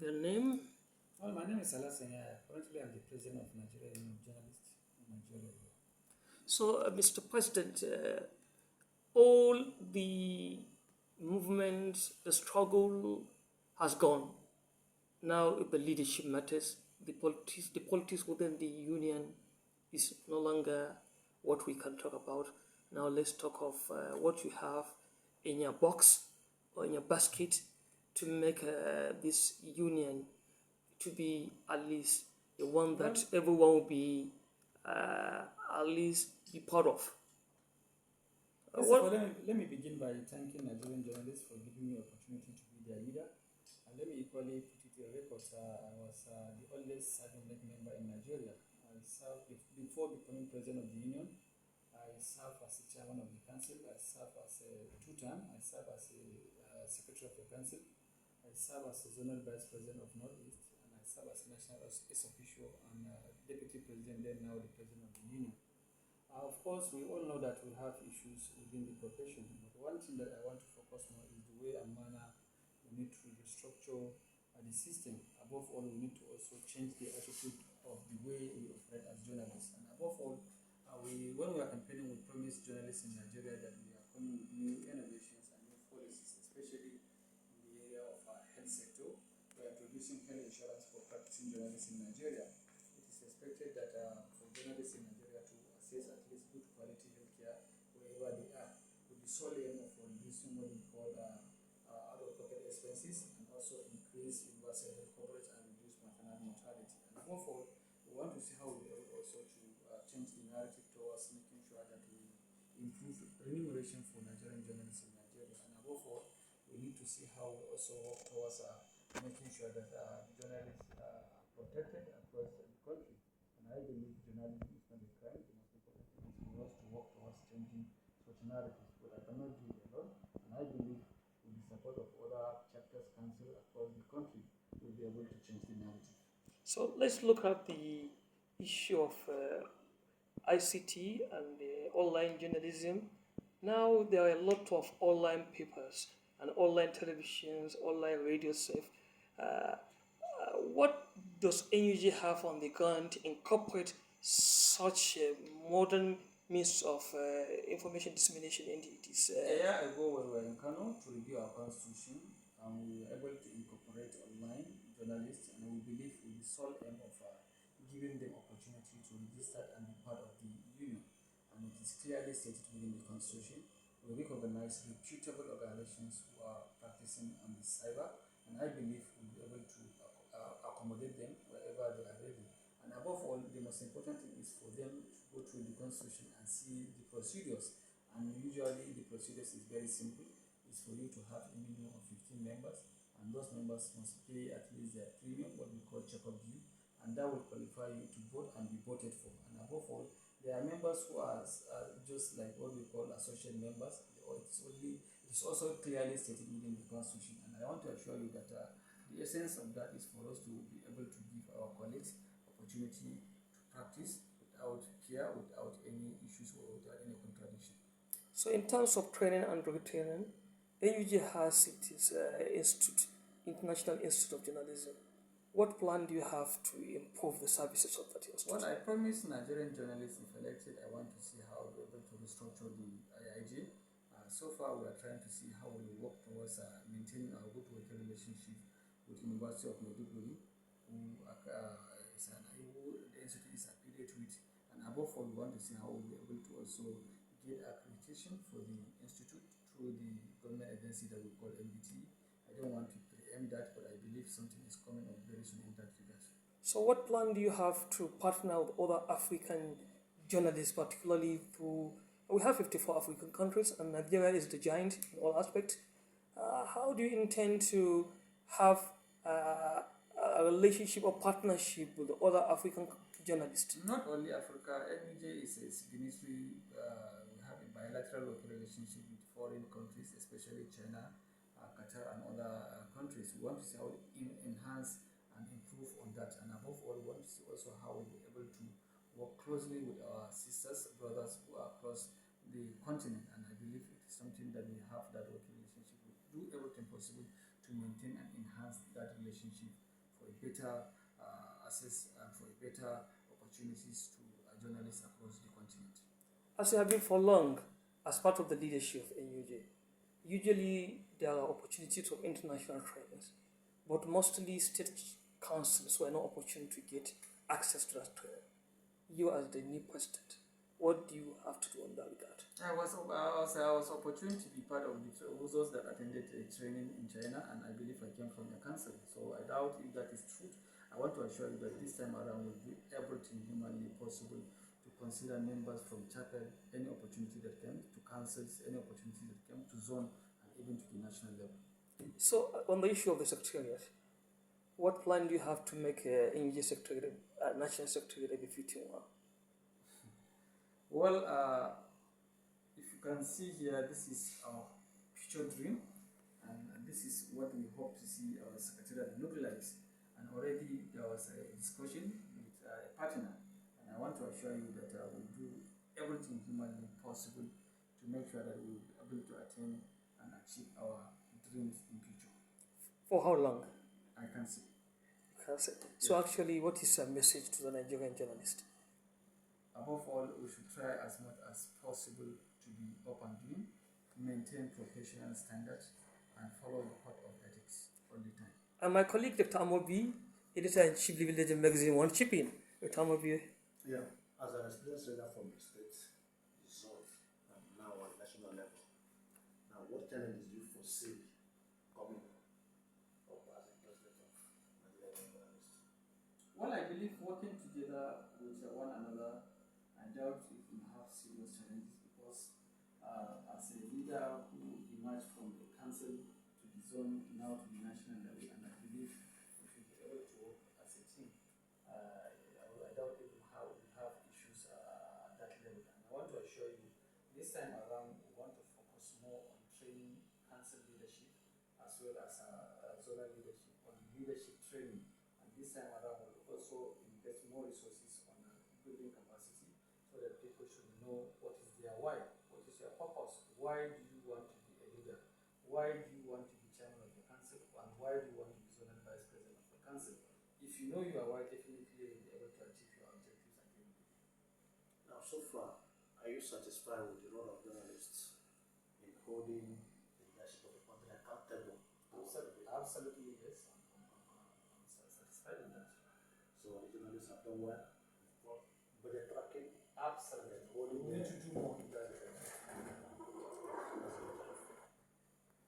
their name? Well, my name is Alhassan. Currently, I'm the president of Nigeria Union of Journalists in Nigeria. So, Mr. President, all the movement, the struggle has gone. Now the leadership matters. The politics within the union is no longer what we can talk about. Now let's talk of what you have in your box or in your basket to make this union to be at least the one that everyone will be at least be part of. Let me begin by thanking Nigerian journalists for giving me the opportunity to be their leader. And let me equally put it in record, I was the oldest serving member in Nigeria. I served before becoming president of the union. I served as the chairman of the council. I served as a two-term. I served as a secretary of the council. I served as a zonal vice president of Northeast, and I served as national ex officio and deputy president, then now the president of the union. Of course, we all know that we have issues within the profession, but one thing that I want to focus more is the way and manner we need to restructure the system. Above all, we need to also change the attitude of the way we operate as journalists. And above all, when we are campaigning, we promise journalists in Nigeria that we are coming with new innovations and new policies, especially in the area of our health sector. We are introducing health insurance for practicing journalists in Nigeria. It is expected that for journalists in Nigeria to access at least good quality healthcare wherever they are, with the sole aim of reducing what we call out-of-pocket expenses and also increase universal health coverage and reduce maternal mortality. And above all, we want to see how we are also to change the narrative towards making sure that we improve remuneration for Nigerian journalists in Nigeria. And above all, we need to see how we also work towards making sure that journalists are protected across the country. And I believe journalism is not a crime. The most important thing is for us to work towards changing such narratives. But I cannot do it alone. And I believe with the support of other chapters council across the country, we'll be able to change the narrative. So let's look at the issue of ICT and online journalism. Now there are a lot of online papers and online televisions, online radio safe. What does NUJ have on the ground to incorporate such a modern means of information dissemination into this? A year ago, we were in Kano to review our constitution, and we were able to incorporate online journalists, and we believe with the sole aim of giving them opportunity to register and be part of the union. And it is clearly stated within the constitution. We recognize reputable organizations who are practicing on the cyber, and I believe we'll be able to accommodate them wherever they are ready. And above all, the most important thing is for them to go through the constitution and see the procedures. And usually the procedures is very simple. It's for you to have a minimum of 15 members, and those members must pay at least their premium, what we call check-up due, and that will qualify you to vote and be voted for. And above all, there are members who are just like what we call associate members. It's also clearly stated within the constitution. And I want to assure you that the essence of that is for us to be able to give our colleagues opportunity to practice without fear, without any issues or without any contradiction. So in terms of training and retraining, NUJ has its institute, International Institute of Journalism. What plan do you have to improve the services of that institute? Well, I promise Nigerian journalists, if elected, I want to see how we're able to restructure the IIJ. So far, we are trying to see how we work towards maintaining our good working relationship with the University of Maiduguri, who the institute is affiliated with. And above all, we want to see how we'll be able to also get accreditation for the institute through the government agency that we call MBT. I don't want to preempt that, but I believe something is coming up very soon in that regard. So what plan do you have to partner with other African journalists, particularly through, we have 54 African countries and Nigeria is the giant in all aspects. How do you intend to have a relationship or partnership with other African journalists? Not only Africa, NUJ is a signatory. We have a bilateral working relationship with foreign countries, especially China, Qatar, and other countries. We want to see how we enhance and improve on that. And above all, we want to see also how we'll be able to work closely with our sisters, brothers who are across the continent. And I believe it is something that we have that working relationship. We do everything possible to maintain and enhance that relationship better access and for better opportunities to journalists across the continent. As you have been for long as part of the leadership of NUJ, usually there are opportunities for international trainings, but mostly state councils were no opportunity to get access to that training. You as the new president, what do you have to do on that regard? I was opportunity to be part of those that attended a training in China, and I believe I came from your council. So I doubt if that is true. I want to assure you that this time around we'll do everything humanly possible to consider members from chapel, any opportunity that came to councils, any opportunity that came to zone, and even to the national level. So on the issue of the secretariat, what plan do you have to make NUJ secretariat, national secretariat befitting one? Well, if you can see here, this is our future dream, and this is what we hope to see our secretariat look like. And already there was a discussion with a partner, and I want to assure you that we'll do everything humanly possible to make sure that we'll be able to attain and achieve our dreams in future. For how long? I can see. So actually, what is your message to the Nigerian journalist? Above all, we should try as much as possible to be up and doing, maintain professional standards, and follow the code of ethics all the time. And my colleague Dr. Amobi, editor-in-chief Living Legend magazine, won't chip in. Dr. Amobi. Yeah, as an experienced trainer from the state, zone, and now on national level. Now, what challenges do you foresee coming up as a president of Nigerian journalists? Well, I believe working together with one another, I doubt if we have serious challenges because as a leader who emerged from the council to the zone, now to the national level, and I believe we should be able to work as a team. I doubt if we have issues at that level. And I want to assure you, this time around, we want to focus more on training council leadership as well as zonal leadership, on leadership training. And this time around, we'll also invest more resources on building capacity so that people should know what is their why, what is your purpose, why do you want to be a leader, why do you want to be chairman of the council, and why do you want to be zonal vice president of the council. If you know your why, definitely you'll be able to achieve your objectives and dreams. Now, so far, are you satisfied with the role of journalists in holding the leadership of the country accountable? Absolutely yes. I'm satisfied with that. So the journalists have done well. Budget tracking. Absolutely. Holding We need to do more.